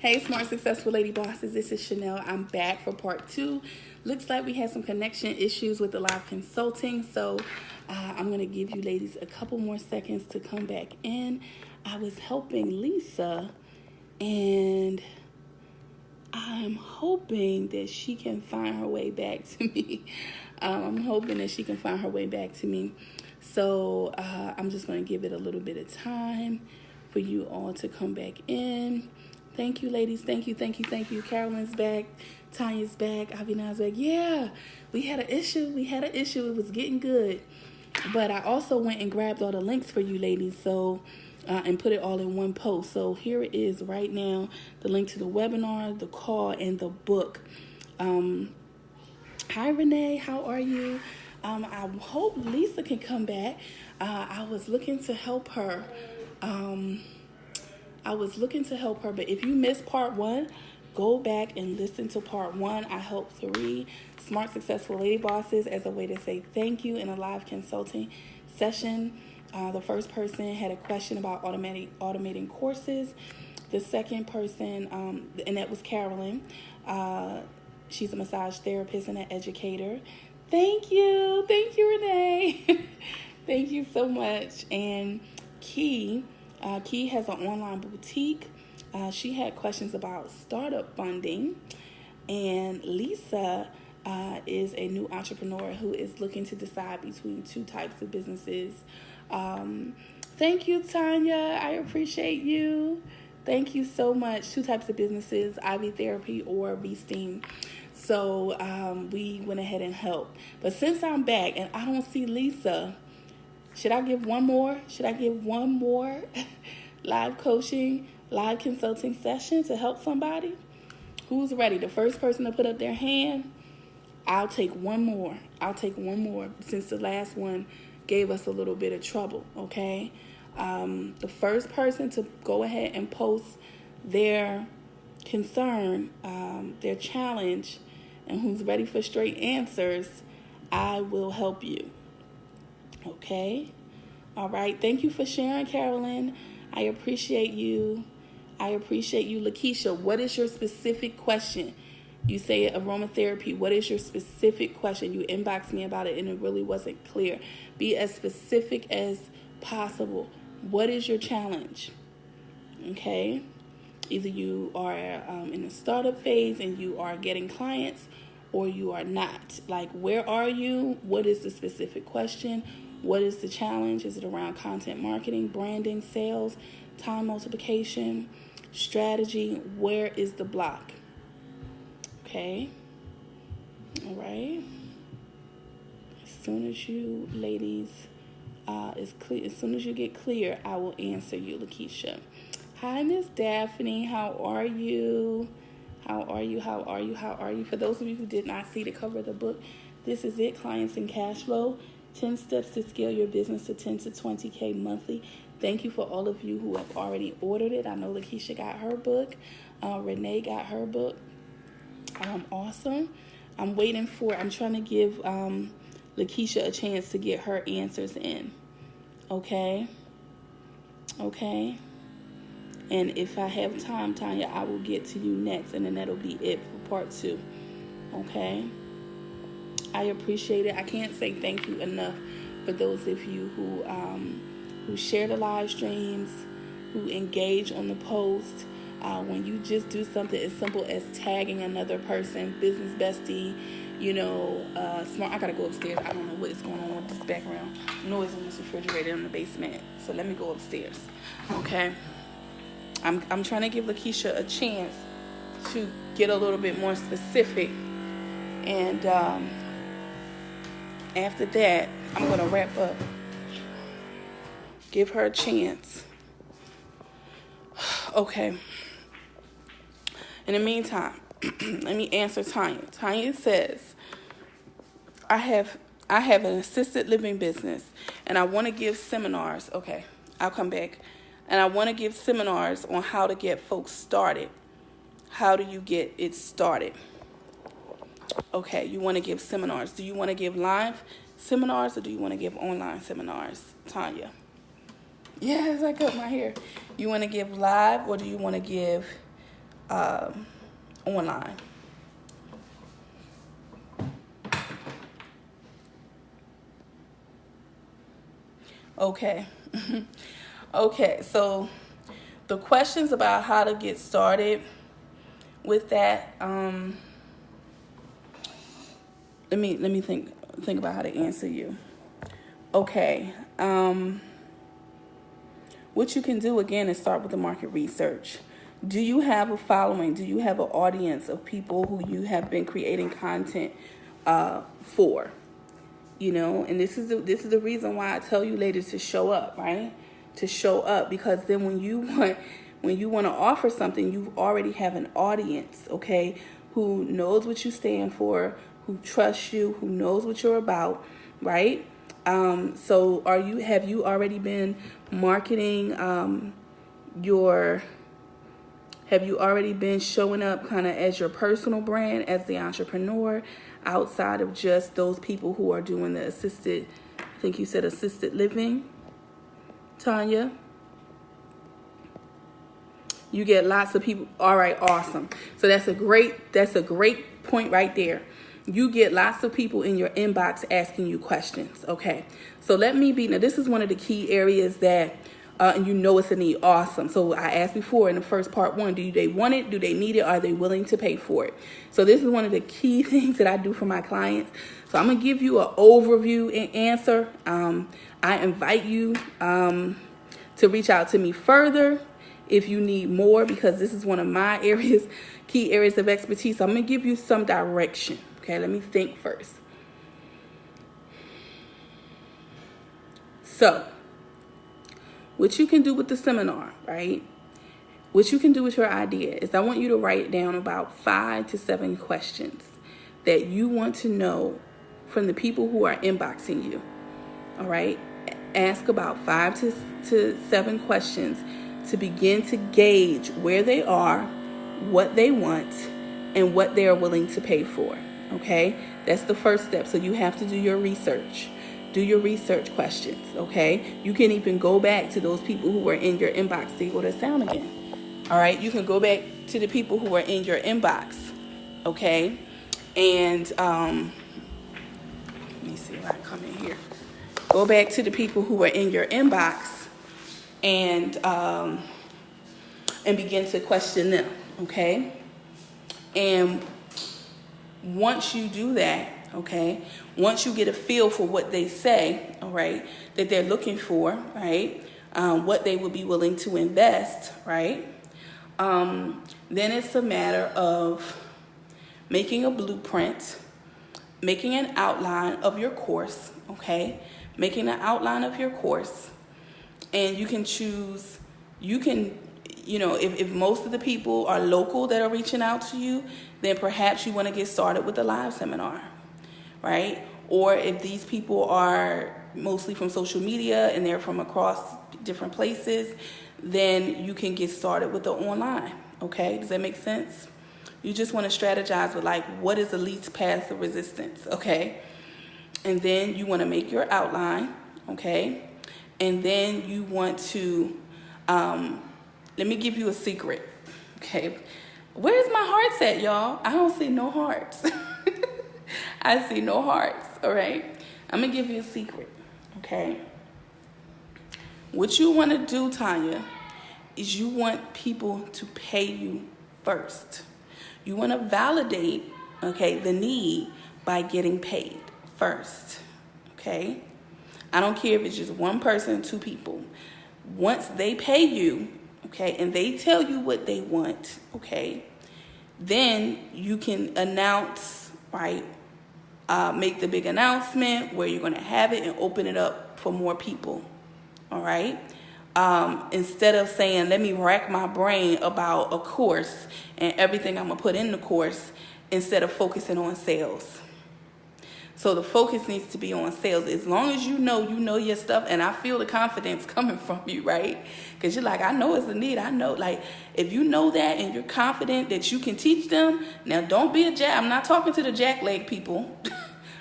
Hey, smart, successful lady bosses. This is Chanelle. I'm back for part 2. Looks like we had some connection issues with the live consulting, so I'm going to give you ladies a couple more seconds to come back in. I was helping Lisa, and I'm hoping that she can find her way back to me. So I'm just going to give it a little bit of time for you all to come back in. Thank you, ladies. Thank you. Carolyn's back. Tanya's back. Avina's back. Yeah, we had an issue. It was getting good. But I also went and grabbed all the links for you ladies, so and put it all in one post. So here it is right now, the link to the webinar, the call, and the book. Hi, Renee. How are you? I hope Lisa can come back. I was looking to help her. But if you missed part 1, go back and listen to part 1. I helped 3 smart, successful lady bosses as a way to say thank you in a live consulting session. The first person had a question about automating courses. The second person, and that was Carolyn. She's a massage therapist and an educator. Thank you, Renee. Thank you so much. And Key has an online boutique. She had questions about startup funding. And Lisa is a new entrepreneur who is looking to decide between 2 types of businesses. Thank you, Tanya. I appreciate you. Thank you so much. 2 types of businesses, IV therapy or V-Steam. So we went ahead and helped. But since I'm back and I don't see Lisa, should I give one more live coaching, live consulting session to help somebody? Who's ready? The first person to put up their hand, I'll take one more since the last one gave us a little bit of trouble, okay? The first person to go ahead and post their concern, their challenge, and who's ready for straight answers, I will help you. Okay? All right. Thank you for sharing, Carolyn. I appreciate you. Lakeisha, what is your specific question? You say aromatherapy. What is your specific question? You inboxed me about it and it really wasn't clear. Be as specific as possible. What is your challenge? Okay? Either you are in the startup phase and you are getting clients, or you are not. Like, where are you? What is the specific question? What is the challenge? Is it around content marketing, branding, sales, time multiplication, strategy? Where is the block? Okay. All right. As soon as you ladies, as soon as you get clear, I will answer you, Lakeisha. Hi, Miss Daphne. How are you? For those of you who did not see the cover of the book, this is it, Clients and Cashflow, 10 steps to scale your business to 10 to 20K monthly. Thank you for all of you who have already ordered it. I know Lakeisha got her book. Renee got her book. Awesome. I'm trying to give Lakeisha a chance to get her answers in. Okay. And if I have time, Tanya, I will get to you next, and then that'll be it for part 2. Okay? I appreciate it. I can't say thank you enough for those of you who share the live streams, who engage on the post. When you just do something as simple as tagging another person, business bestie, smart. I gotta go upstairs. I don't know what is going on with this background noise in this refrigerator in the basement. So let me go upstairs. Okay? I'm trying to give Lakeisha a chance to get a little bit more specific. And after that, I'm going to wrap up. Give her a chance. Okay. In the meantime, let me answer Tanya. Tanya says, I have an assisted living business, and I want to give seminars. Okay, I'll come back. And I want to give seminars on how to get folks started. How do you get it started? Okay, you want to give seminars. Do you want to give live seminars or do you want to give online seminars, Tanya? Yes, I cut my hair. You want to give live or do you want to give online. Okay. Okay, so the questions about how to get started with that, let me think about how to answer you. Okay. What you can do again is start with the market research. Do you have a following? Do you have an audience of people who you have been creating content for? You know, and this is the reason why I tell you ladies to show up, right? To show up, because then when you want to offer something, you already have an audience, okay, who knows what you stand for, who trusts you, who knows what you're about, right? So have you already been marketing have you already been showing up kind of as your personal brand, as the entrepreneur, outside of just those people who are doing the assisted living, Tanya? You get lots of people. All right, awesome. So that's a great point right there. You get lots of people in your inbox asking you questions. Okay, so now this is one of the key areas that, and you know it's a need. Awesome. So I asked before in the first part 1, do they want it? Do they need it? Are they willing to pay for it? So this is one of the key things that I do for my clients. So I'm going to give you an overview and answer. I invite you to reach out to me further if you need more, because this is one of my key areas of expertise. So I'm going to give you some direction. Okay, let me think first. So, what you can do with the seminar, right? What you can do with your idea is I want you to write down about 5 to 7 questions that you want to know from the people who are inboxing you. All right? Ask about 5 to 7 questions to begin to gauge where they are, what they want, and what they are willing to pay for. Okay, that's the first step. So you have to do your research. Do your research questions. Okay, you can even go back to those people who were in your inbox. There you go to sound again. All right, you can go back to the people who were in your inbox. Okay, and let me see if I can come in here. Go back to the people who were in your inbox and begin to question them. Okay, and once you do that, okay, once you get a feel for what they say, all right, that they're looking for, right, what they would be willing to invest, right, then it's a matter of making a blueprint, making an outline of your course, okay, making an outline of your course, and you can choose, if most of the people are local that are reaching out to you, then perhaps you want to get started with a live seminar, right? Or if these people are mostly from social media and they're from across different places, then you can get started with the online, okay? Does that make sense? You just want to strategize with what is the least path of resistance, okay? And then you want to make your outline, okay? And then you want to, let me give you a secret, okay? Where's my hearts at, y'all? I don't see no hearts. I see no hearts, all right? I'm going to give you a secret, okay? What you want to do, Tanya, is you want people to pay you first. You want to validate, okay, the need by getting paid first, okay? I don't care if it's just one person, 2 people. Once they pay you, okay, and they tell you what they want, okay, then you can announce, right, make the big announcement where you're going to have it and open it up for more people, all right? Instead of saying, let me rack my brain about a course and everything I'm going to put in the course, instead of focusing on sales. So the focus needs to be on sales. As long as you know your stuff, and I feel the confidence coming from you, right? Because you're like, I know it's a need. I know, if you know that and you're confident that you can teach them, now don't be a jack. I'm not talking to the jack leg people,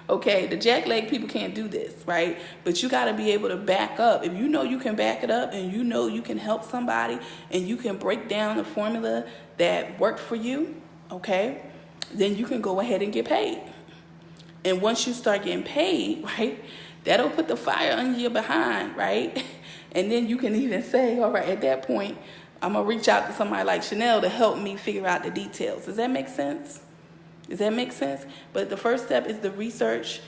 Okay, the jackleg people can't do this, right? But you got to be able to back up. If you know you can back it up and you know you can help somebody and you can break down the formula that worked for you, okay, then you can go ahead and get paid. And once you start getting paid, right, that'll put the fire under your behind, right? And then you can even say, all right, at that point, I'm going to reach out to somebody like Chanelle to help me figure out the details. Does that make sense? Does that make sense? But the first step is the research,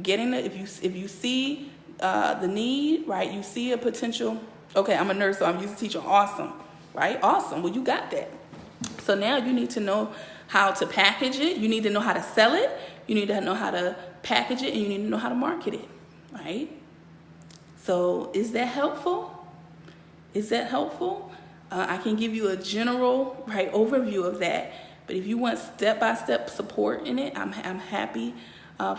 getting the, if you see the need, right, you see a potential, okay, I'm a nurse, so I'm used to teaching, awesome, right? Awesome, well, you got that. So now you need to know how to package it. You need to know how to sell it. You need to know how to package it, and you need to know how to market it, right? So is that helpful? Is that helpful? I can give you a general, right, overview of that. But if you want step-by-step support in it, I'm happy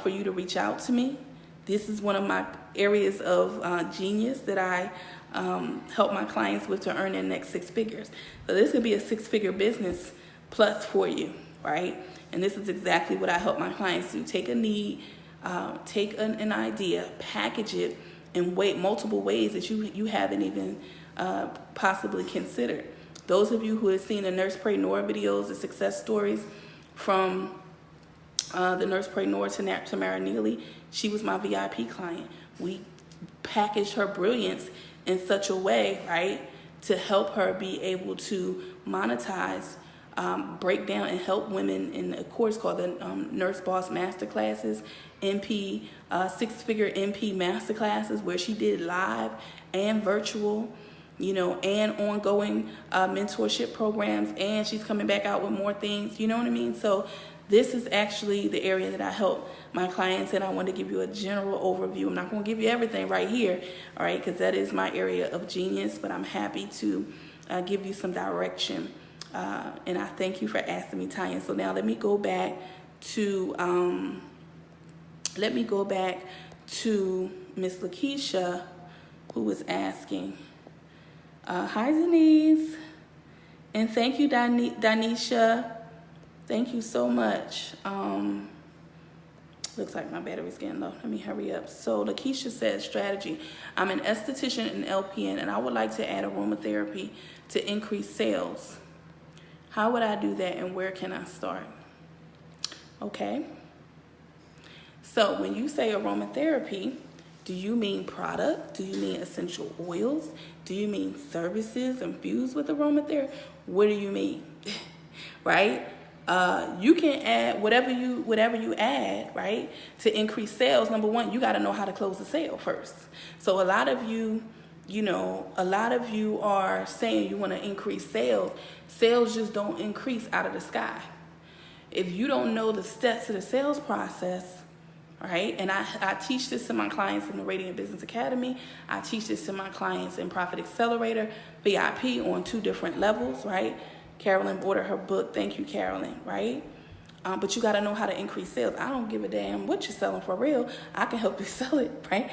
for you to reach out to me. This is one of my areas of genius that I help my clients with to earn their next 6 figures. So this could be a 6-figure business plus for you, right? And this is exactly what I help my clients do. Take a need, take an idea, package it in multiple ways that you haven't even possibly considered. Those of you who have seen the Nurse Pray Noor videos, the success stories from the Nurse Pray Noor to Tamara Neely, she was my VIP client. We packaged her brilliance in such a way, right, to help her be able to monetize, break down and help women in a course called the Nurse Boss Masterclasses, NP, 6-figure NP Masterclasses, where she did live and virtual, you know, and ongoing mentorship programs, and she's coming back out with more things, you know what I mean? So this is actually the area that I help my clients, and I want to give you a general overview. I'm not going to give you everything right here, all right, because that is my area of genius, but I'm happy to give you some direction. And I thank you for asking me, Tanya. So now let me go back to Miss Lakeisha, who was asking. Hi, Denise, and thank you, Danisha. Thank you so much. Looks like my battery's getting low. Let me hurry up. So Lakeisha says, strategy. I'm an esthetician and LPN, and I would like to add aromatherapy to increase sales. How would I do that, and where can I start? Okay. So when you say aromatherapy, do you mean product? Do you mean essential oils? Do you mean services infused with aromatherapy? What do you mean? Right? You can add whatever you add, right, to increase sales. Number one, you got to know how to close the sale first. So a lot of you are saying you want to increase sales. Sales just don't increase out of the sky. If you don't know the steps of the sales process, right? And I teach this to my clients in the Radiant Business Academy. I teach this to my clients in Profit Accelerator, VIP, on 2 different levels, right? Carolyn ordered her book. Thank you, Carolyn, right? But you got to know how to increase sales. I don't give a damn what you're selling for real. I can help you sell it, right?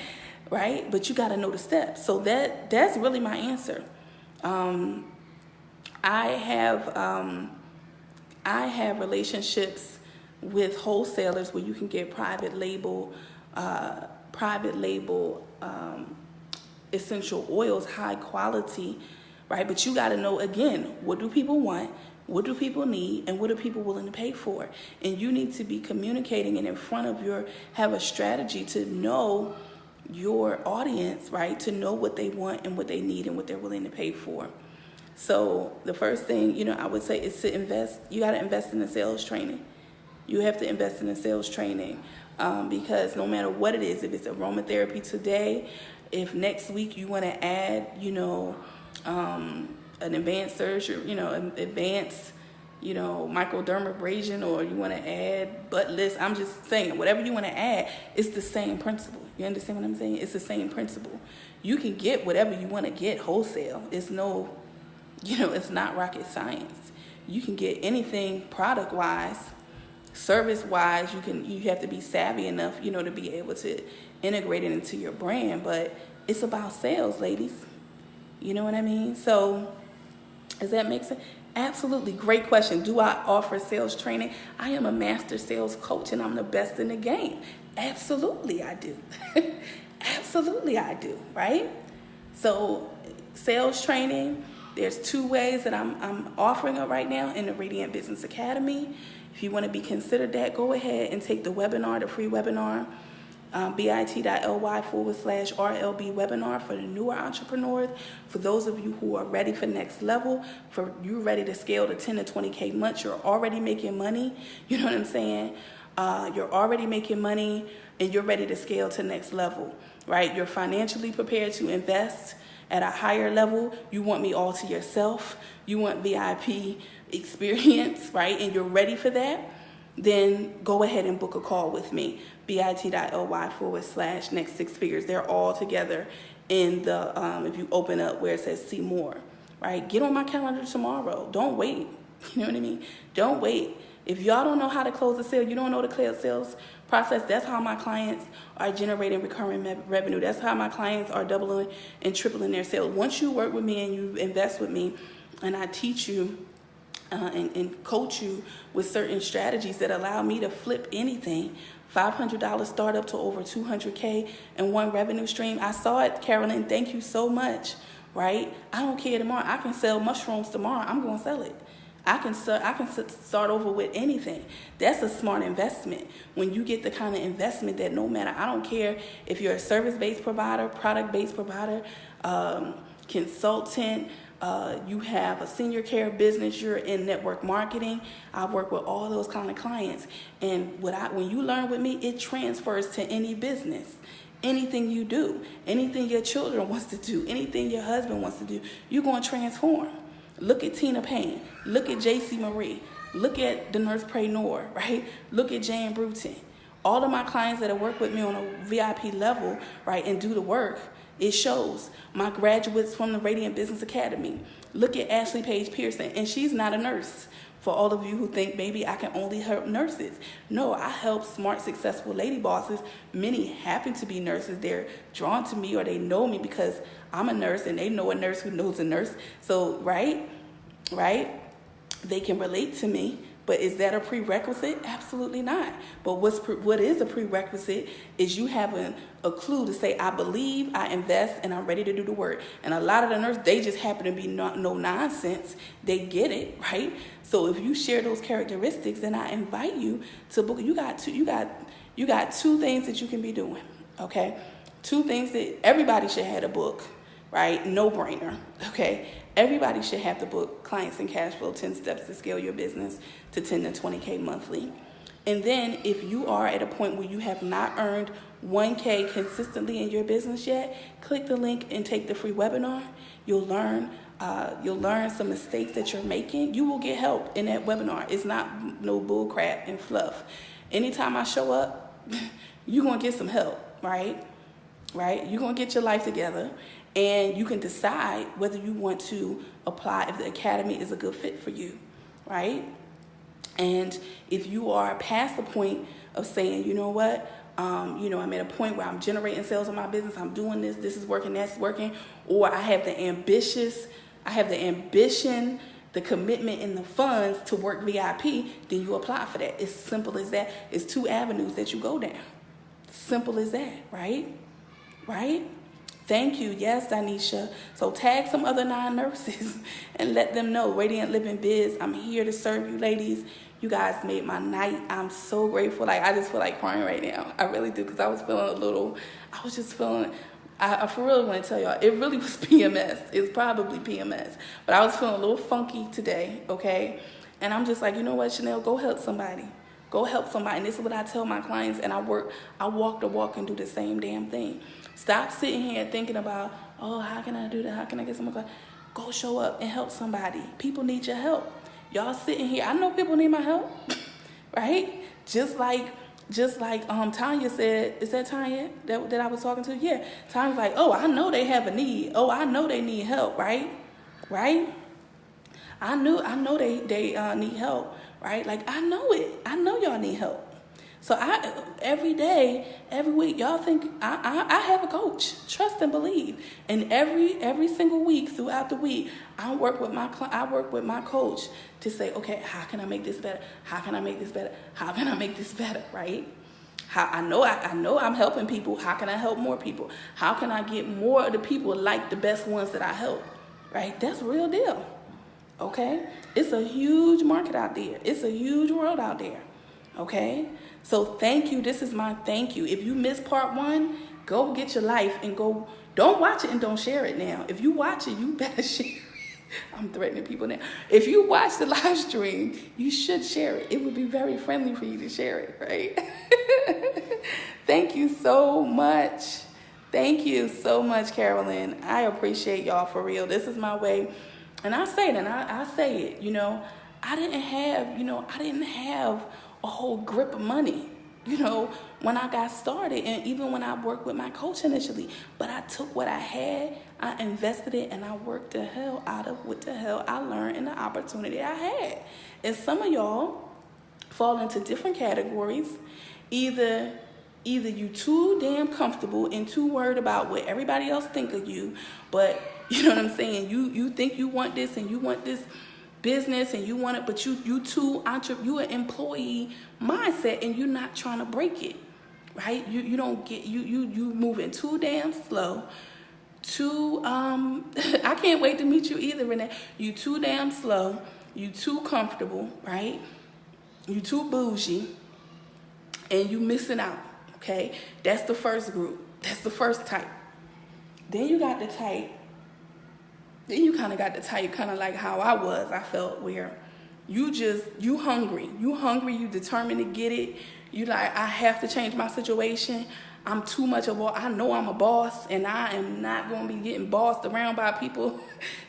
Right? But you got to know the steps. So that's really my answer. I have relationships with wholesalers where you can get private label essential oils, high quality, right? But you got to know, again, what do people want? What do people need? And what are people willing to pay for? And you need to be communicating and in front of have a strategy to know your audience, right? To know what they want and what they need and what they're willing to pay for. So the first thing, I would say is to invest. You got to invest in the sales training. You have to invest in the sales training because no matter what it is, if it's aromatherapy today, if next week you want to add, an advanced surgery, advanced, microdermabrasion, or you want to add butt lifts. I'm just saying, whatever you want to add, it's the same principle. You understand what I'm saying? It's the same principle. You can get whatever you want to get wholesale. It's no, it's not rocket science. You can get anything product-wise, service-wise. You have to be savvy enough, to be able to integrate it into your brand. But it's about sales, ladies. You know what I mean? So does that make sense? Absolutely. Great question. Do I offer sales training? I am a master sales coach and I'm the best in the game. Absolutely, I do. Absolutely, I do, right? So sales training, there's 2 ways that I'm offering it right now in the Radiant Business Academy. If you want to be considered that, go ahead and take the webinar, the free webinar, bit.ly/RLB webinar for the newer entrepreneurs, for those of you who are ready for next level, for you ready to scale to 10 to 20K months. You're already making money. You know what I'm saying? You're already making money and you're ready to scale to next level, right? You're financially prepared to invest at a higher level. You want me all to yourself. You want VIP experience, right? And you're ready for that. Then go ahead and book a call with me, bit.ly/next 6 figures. They're all together in the, if you open up where it says see more, right? Get on my calendar tomorrow. Don't wait. You know what I mean? Don't wait. If y'all don't know how to close a sale, you don't know the sales process, that's how my clients are generating recurring revenue. That's how my clients are doubling and tripling their sales. Once you work with me and you invest with me and I teach you and coach you with certain strategies that allow me to flip anything, $500 startup to over 200K in one revenue stream. I saw it, Carolyn. Thank you so much, right? I don't care tomorrow. I can sell mushrooms tomorrow. I'm going to sell it. I can start over with anything. That's a smart investment. When you get the kind of investment that no matter, I don't care if you're a service-based provider, product-based provider, consultant, you have a senior care business, you're in network marketing. I work with all those kind of clients. And when you learn with me, it transfers to any business. Anything you do, anything your children wants to do, anything your husband wants to do, you're going to transform. Look at Tina Payne. Look at JC Marie. Look at the Nurse-Preneur, right? Look at Jane Bruton. All of my clients that have worked with me on a VIP level, right, and do the work, it shows. My graduates from the Radiant Business Academy. Look at Ashley Page Pearson, and she's not a nurse. For all of you who think maybe I can only help nurses. No, I help smart, successful lady bosses. Many happen to be nurses. They're drawn to me or they know me because I'm a nurse and they know a nurse who knows a nurse. So, right? They can relate to me. But is that a prerequisite? Absolutely not. But what is a prerequisite is you having a clue to say, I believe, I invest, and I'm ready to do the work. And a lot of the nurses, they just happen to be no nonsense. They get it, right? So if you share those characteristics, then I invite you to book. You got 2 things that you can be doing, okay? 2 things that everybody should have a book, right? No brainer, okay? Everybody should have the book, Clients and Cashflow, 10 Steps to Scale Your Business to 10 to 20K monthly. And then if you are at a point where you have not earned 1K consistently in your business yet, click the link and take the free webinar. You'll learn some mistakes that you're making. You will get help in that webinar. It's not no bull crap and fluff. Anytime I show up, you're going to get some help, right? You're going to get your life together. And you can decide whether you want to apply, if the academy is a good fit for you, right? And if you are past the point of saying, you know what, I'm at a point where I'm generating sales in my business, I'm doing this is working, that's working, or I have the ambition, the commitment, and the funds to work VIP, then you apply for that. It's simple as that. It's 2 avenues that you go down. Simple as that, right? Thank you. Yes, Danisha. So tag some other non-nurses and let them know. Radiant Living Biz, I'm here to serve you, ladies. You guys made my night. I'm so grateful. I just feel like crying right now. I really do, because I was feeling I for real want to tell y'all, it really was PMS. It's probably PMS. But I was feeling a little funky today, okay? And I'm just like, you know what, Chanelle, go help somebody. Go help somebody. And this is what I tell my clients, and I walk the walk and do the same damn thing. Stop sitting here thinking about, oh, how can I do that? How can I get someone? Go show up and help somebody. People need your help. Y'all sitting here, I know people need my help, right? Just like Tanya said, is that Tanya that I was talking to? Yeah. Tanya's like, oh, I know they have a need. Oh, I know they need help, right? I know they need help, right? Like, I know it. I know y'all need help. So every day, every week, y'all think I have a coach. Trust and believe. And every single week throughout the week, I work with my coach to say, okay, how can I make this better? How can I make this better? How can I make this better? Right? How I know I'm helping people. How can I help more people? How can I get more of the people like the best ones that I help? Right? That's real deal. Okay? It's a huge market out there. It's a huge world out there. Okay? So thank you. This is my thank you. If you missed part 1, go get your life and go. Don't watch it and don't share it now. If you watch it, you better share it. I'm threatening people now. If you watch the live stream, you should share it. It would be very friendly for you to share it, right? Thank you so much. Thank you so much, Carolyn. I appreciate y'all for real. This is my way. And I say it, and I say it, I didn't have a whole grip of money, when I got started, and even when I worked with my coach initially. But I took what I had, I invested it, and I worked the hell out of what the hell I learned and the opportunity I had. And some of y'all fall into different categories. Either you too damn comfortable and too worried about what everybody else think of you, but you know what I'm saying? You think you want this and you want this business and you want it, but you an employee mindset and you're not trying to break it, right? You don't get you moving too damn slow. I can't wait to meet you either, Renee. You too damn slow. You too comfortable, right? You too bougie, and you missing out. Okay, that's the first group. That's the first type. Then you got the type. Then you kind of got the type, kind of like how I felt, where you hungry. You determined to get it. You like, I have to change my situation. I'm too much of I know I'm a boss, and I am not going to be getting bossed around by people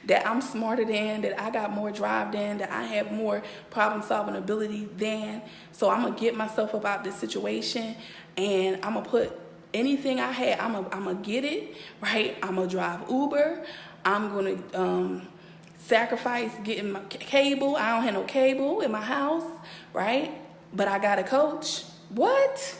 that I'm smarter than, that I got more drive than, that I have more problem-solving ability than. So I'm going to get myself up out this situation, and I'm going to put anything I had, I'm going to get it, right? I'm going to drive Uber. I'm going to sacrifice getting my cable. I don't have no cable in my house, right? But I got a coach. What?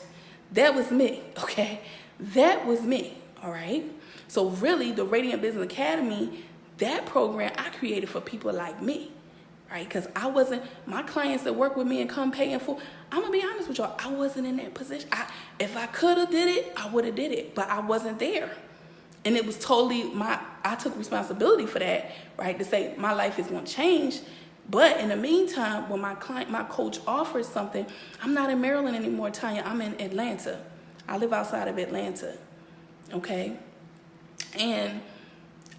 That was me, okay? That was me, all right? So really, the Radiant Business Academy, that program I created for people like me, right? Because my clients that work with me and come pay in full, I'm going to be honest with y'all, I wasn't in that position. If I could have did it, I would have did it, but I wasn't there. And it was totally I took responsibility for that, right? To say my life is going to change. But in the meantime, when my coach offers something, I'm not in Maryland anymore, Tanya. I'm in Atlanta. I live outside of Atlanta, okay? And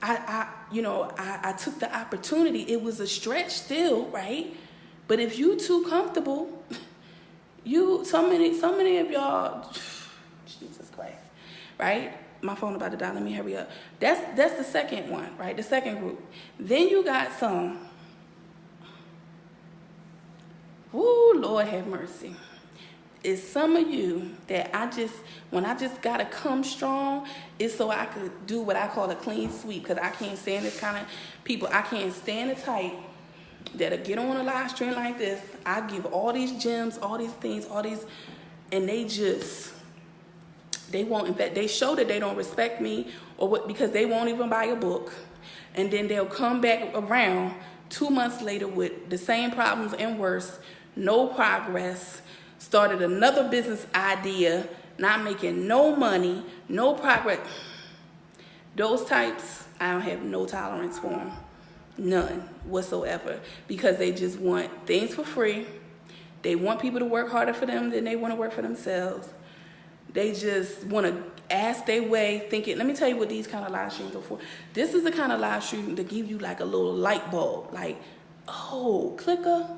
I took the opportunity. It was a stretch still, right? But if you too comfortable, so many of y'all, Jesus Christ, right? My phone about to die. Let me hurry up. That's the second one, right? The second group. Then you got some. Woo, Lord have mercy. It's some of you that when I just gotta come strong, it's so I could do what I call a clean sweep, because I can't stand this kind of people. I can't stand the type that'll get on a live stream like this. I give all these gems, all these things, and they won't. In fact, they show that they don't respect me, because they won't even buy a book, and then they'll come back around 2 months later with the same problems and worse, no progress, started another business idea, not making no money, no progress. Those types, I don't have no tolerance for them, none whatsoever, because they just want things for free. They want people to work harder for them than they want to work for themselves. They just want to ask their way, thinking, let me tell you what these kind of live streams are for. This is the kind of live stream to give you like a little light bulb, like, oh, clicker,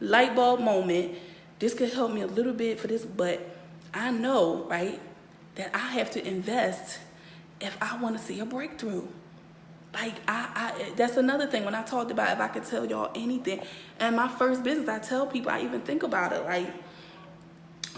light bulb moment. This could help me a little bit for this, but I know, right, that I have to invest if I want to see a breakthrough. Like, that's another thing. When I talked about if I could tell y'all anything, and my first business, I tell people, I even think about it, like,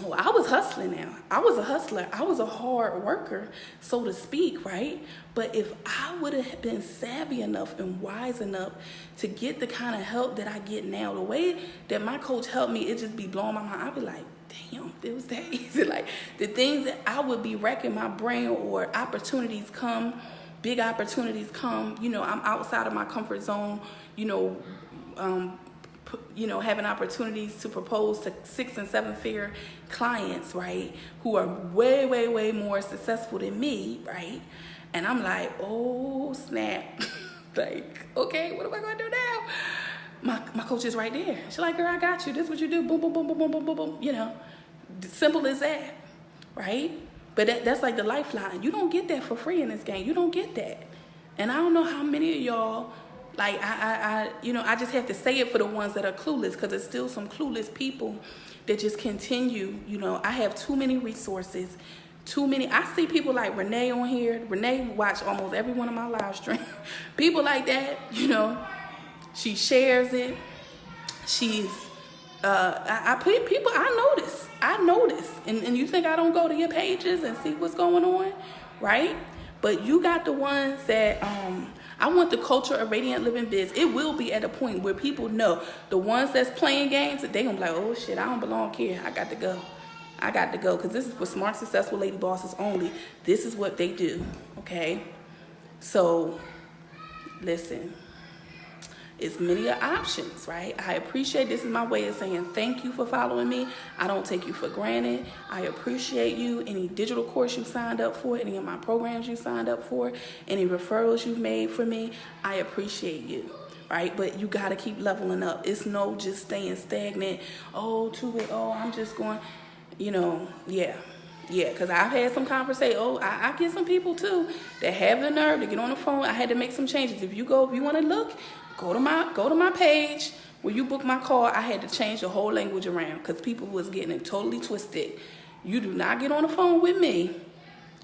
Oh, I was hustling now. I was a hustler. I was a hard worker, so to speak, right? But if I would have been savvy enough and wise enough to get the kind of help that I get now, the way that my coach helped me, it just be blowing my mind. I'd be like, damn, it was that easy. Like the things that I would be wrecking my brain, or opportunities come, big opportunities come, I'm outside of my comfort zone, having opportunities to propose to 6 and 7 figure clients, right, who are way, way, way more successful than me, right? And I'm like, oh, snap. Like, okay, what am I going to do now? My coach is right there. She's like, girl, I got you. This is what you do. Boom, boom, boom, boom, boom, boom, boom, boom. Simple as that, right? But that's like the lifeline. You don't get that for free in this game. You don't get that. And I don't know how many of y'all, like, I just have to say it for the ones that are clueless, because there's still some clueless people that just continue. I have too many resources, too many. I see people like Renee on here. Renee watch almost every one of my live streams. People like that, she shares it. She's, I notice. And you think I don't go to your pages and see what's going on, right? But you got the ones that, I want the culture of Radiant Living Biz. It will be at a point where people know the ones that's playing games, they gonna be like, oh shit, I don't belong here. I got to go, because this is for smart, successful lady bosses only. This is what they do, okay? So, listen, it's many options, right? I appreciate, this is my way of saying thank you for following me. I don't take you for granted. I appreciate you. Any digital course you signed up for, any of my programs you signed up for, any referrals you've made for me, I appreciate you, right? But you got to keep leveling up. It's no just staying stagnant. I'm just going, yeah, because I've had some conversations. I get some people too that have the nerve to get on the phone. I had to make some changes. If you want to look, go to my page where you book my call. I had to change the whole language around because people was getting it totally twisted. You do not get on the phone with me,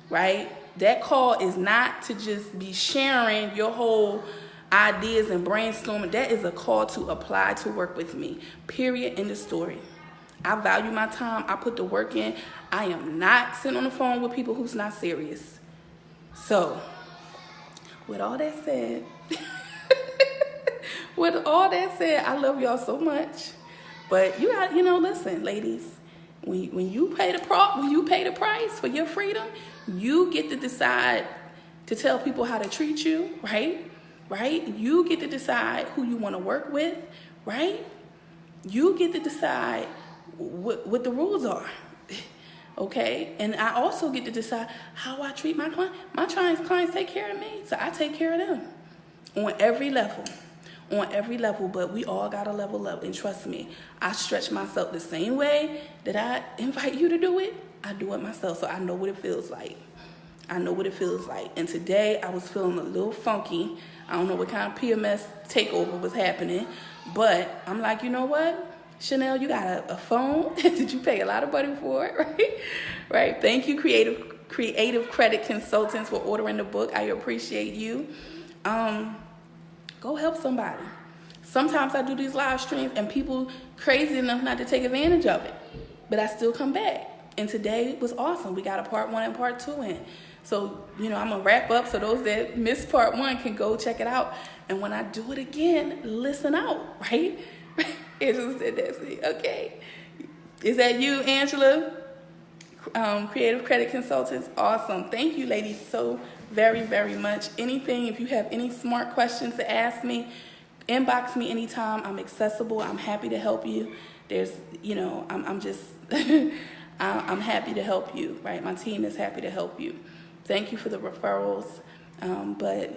right? That call is not to just be sharing your whole ideas and brainstorming. That is a call to apply to work with me. Period. End of story. I value my time. I put the work in. I am not sitting on the phone with people who's not serious. So, with all that said, I love y'all so much. But you got, listen, ladies, when you pay the price for your freedom, you get to decide to tell people how to treat you, right? Right? You get to decide who you want to work with, right? You get to decide what the rules are, okay? And I also get to decide how I treat my clients. My clients take care of me, so I take care of them on every level. But we all got to level up. And trust me, I stretch myself the same way that I invite you to do it. I do it myself, so I know what it feels like. And today I was feeling a little funky. I don't know what kind of PMS takeover was happening, but I'm like, you know what? Chanelle, you got a phone that you pay a lot of money for, right? Right. Thank you, Creative Credit Consultants, for ordering the book. I appreciate you. Go help somebody. Sometimes I do these live streams and people crazy enough not to take advantage of it, but I still come back. And today was awesome. We got a part 1 and part 2 in. So, I'm going to wrap up so those that missed part 1 can go check it out. And when I do it again, listen out, right? Angela said that's it. Okay. Is that you, Angela? Creative Credit Consultants. Awesome. Thank you, ladies, so very, very much. Anything, if you have any smart questions to ask me, inbox me anytime. I'm accessible. I'm happy to help you. I'm just, I'm happy to help you, right? My team is happy to help you. Thank you for the referrals. But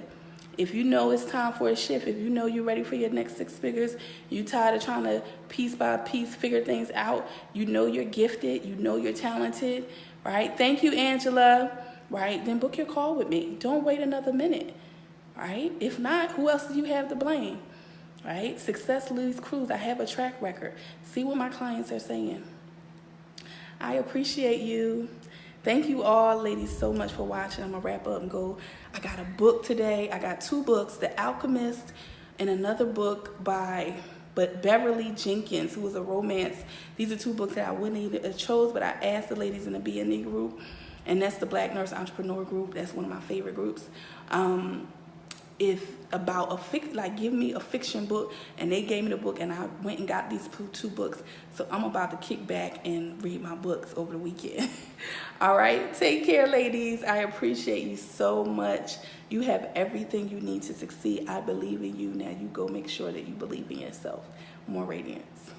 if you know it's time for a shift, if you know you're ready for your next 6 figures, you tired of trying to piece by piece figure things out, you know you're gifted, you know you're talented, right? Thank you, Angela, right? Then book your call with me. Don't wait another minute, right? If not, who else do you have to blame, right? Success leaves clues. I have a track record. See what my clients are saying. I appreciate you. Thank you all, ladies, so much for watching. I'm going to wrap up and go. I got a book today. I got 2 books, The Alchemist and another book by But Beverly Jenkins, who is a romance, these are 2 books that I wouldn't even have chose, but I asked the ladies in the B&E group, and that's the Black Nurse Entrepreneur group. That's one of my favorite groups. If about give me a fiction book, and they gave me the book, and I went and got these 2 books. So I'm about to kick back and read my books over the weekend. All right, take care, ladies. I appreciate you so much. You have everything you need to succeed. I believe in you. Now you go make sure that you believe in yourself. More Radiance.